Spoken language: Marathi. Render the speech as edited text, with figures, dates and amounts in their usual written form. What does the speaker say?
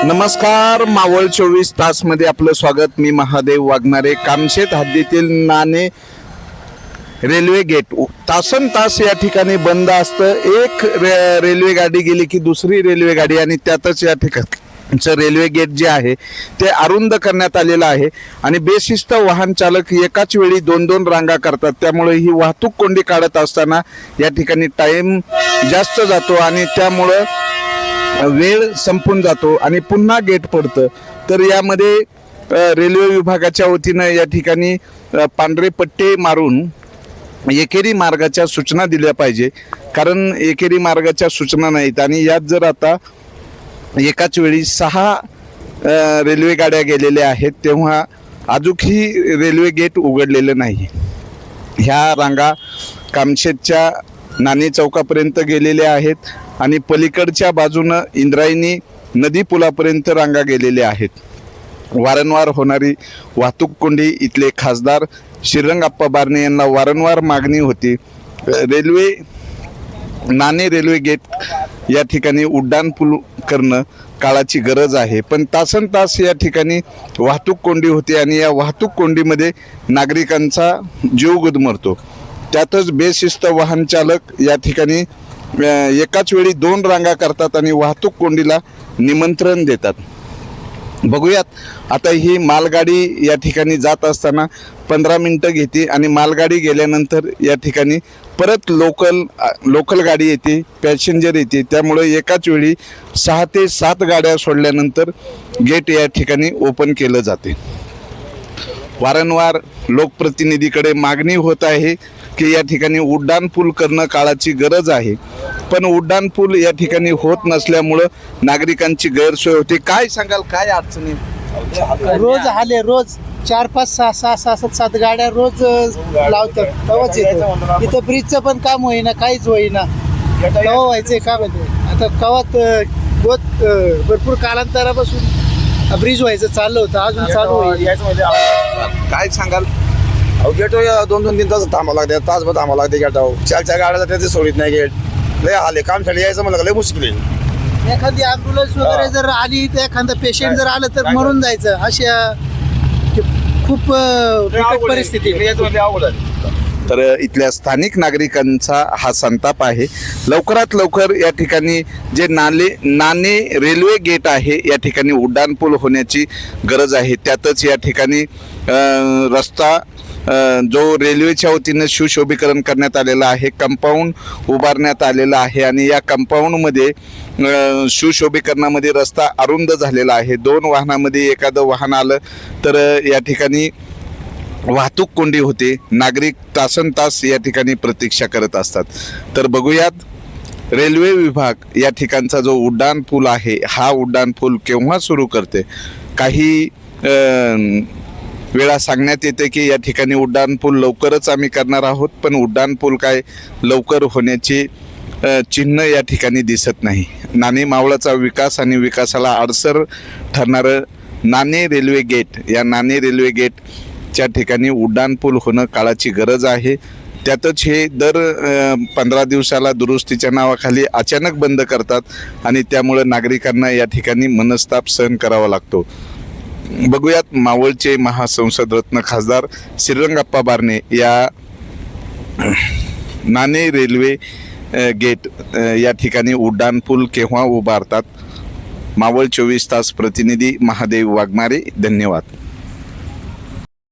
नमस्कार, मावळ 24 तास मध्ये आपलं स्वागत. मी महादेव वाघमारे. कामशेत हद्दीतील नाणे रेल्वे गेट तासन तास या ठिकाणी बंद असतं. एक रेल्वे गाडी गेली की दुसरी रेल्वे गाडी, आणि त्यातच या ठिकाणचं रेल्वे गेट जे आहे ते अरुंद करण्यात आलेलं आहे. आणि बेशिस्त वाहन चालक एकाच वेळी दोन दोन रांगा करतात, त्यामुळे ही वाहतूक कोंडी काढत असताना या ठिकाणी टाइम जास्त जातो आणि त्यामुळं वेळ संपून जातो आणि पुन्हा गेट पडतं. तर यामध्ये रेल्वे विभागाच्या वतीनं या ठिकाणी पांढरे पट्टे मारून एकेरी मार्गाच्या सूचना दिल्या पाहिजे, कारण एकेरी मार्गाच्या सूचना नाहीत. आणि यात जर आता एकाच वेळी 6 रेल्वे गाड्या गेलेल्या आहेत, तेव्हा अजूनही रेल्वे गेट उघडलेलं नाही. ह्या रांगा कामशेतच्या नाणे चौकापर्यंत गेलेल्या आहेत आणि पलीकडच्या बाजूनं इंद्रायणी नदी पुलापर्यंत रांगा गेलेल्या आहेत. वारंवार होणारी वाहतूक कोंडी इथले खासदार श्रीरंगाप्पा बारणे यांना वारंवार मागणी होती. नाणे रेल्वे गेट या ठिकाणी उड्डाणपूल करणं काळाची गरज आहे, पण तासनतास या ठिकाणी वाहतूक कोंडी होते आणि या वाहतूक कोंडीमध्ये नागरिकांचा जीव गुदमरतो. त्यातच बेशिस्त वाहन चालक या ठिकाणी एकाच वेळी 2 रांगा करतात आणि वाहतूक कोंडीला निमंत्रण देतात. बघूयात, आता ही मालगाडी या ठिकाणी जात असताना 15 मिनटं घेते आणि मालगाडी गेल्यानंतर या ठिकाणी परत लोकल गाडी येते, पॅसेंजर येते. त्यामुळे एकाच वेळी 6 ते 7 गाड्या सोडल्यानंतर गेट या ठिकाणी ओपन केलं जाते. वारंवार लोकप्रतिनिधीकडे मागणी होत आहे की या ठिकाणी उड्डाणपूल करणं काळाची गरज आहे, पण उड्डाणपूल या ठिकाणी होत नसल्यामुळं नागरिकांची गैरसोय होते. काय सांगाल, काय अडचणी? रोज आले, रोज 4, 5, 6, 6, 7 गाड्या रोज लावतात, तेव्हाच येतं. इथं ब्रिजचं पण काम होईना, काहीच होईना. केव्हा व्हायचंय का माहिती. आता कवात भरपूर कालांतरापासून ब्रिज व्हायचं चाललं होतं, अजून चालू होईल. काय सांगाल? गेट 2-3 तास थांबावं लागते, तासभर थांबावं लागते गेटावर. 4 गाड्या जाते ते सोडित नाही गेट. लय आले कामसाठी यायचं म्हणलं लय मुश्किल आहे. एखादी ॲम्ब्युलन्स वगैरे जर आली तर एखादं पेशंट जर आलं तर मरून जायचं. अशा खूप बिकट परिस्थिती आहे. तर इथल्या स्थानिक नागरिकांचा हा संताप आहे. लवकरात लवकर या ठिकाणी जे नाणे रेल्वे गेट आहे या ठिकाणी उड्डाणपूल होण्याची गरज आहे. त्यातच या ठिकाणी रस्ता जो रेल्वेच्या वतीनं सुशोभीकरण करण्यात आलेला आहे, कंपाऊंड उभारण्यात आलेला आहे आणि या कंपाऊंडमध्ये सुशोभीकरणामध्ये रस्ता अरुंद झालेला आहे. 2 वाहनामध्ये एखादं वाहन आलं तर या ठिकाणी वाहतूक कोंडी होते. नागरिक तासनतास या ठिकाणी प्रतीक्षा करत असतात. तर बघूयात, रेल्वे विभाग या ठिकाणचा जो उड्डाणपूल आहे हा उड्डाणपूल केव्हा सुरू करते. काही वेळा सांगण्यात येते की या ठिकाणी उड्डाणपूल लवकरच आम्ही करणार आहोत, पण उड्डाणपूल काय लवकर होण्याची चिन्ह या ठिकाणी दिसत नाही. नाणे मावळाचा विकास आणि विकासाला अडसर ठरणारं नाणे रेल्वे गेट, या नाणे रेल्वे गेटच्या ठिकाणी उड्डाणपूल होणं काळाची गरज आहे. त्यातच हे दर 15 दिवसाला दुरुस्तीच्या नावाखाली अचानक बंद करतात आणि त्यामुळं नागरिकांना या ठिकाणी मनस्ताप सहन करावा लागतो. बघूयात, मावळचे महासंसद रत्न खासदार श्रीरंगाप्पा बारणे या नाणे रेल्वे गेट या ठिकाणी उड्डाणपूल केव्हा उभारतात. मावळ 24 तास प्रतिनिधी महादेव वाघमारे. धन्यवाद.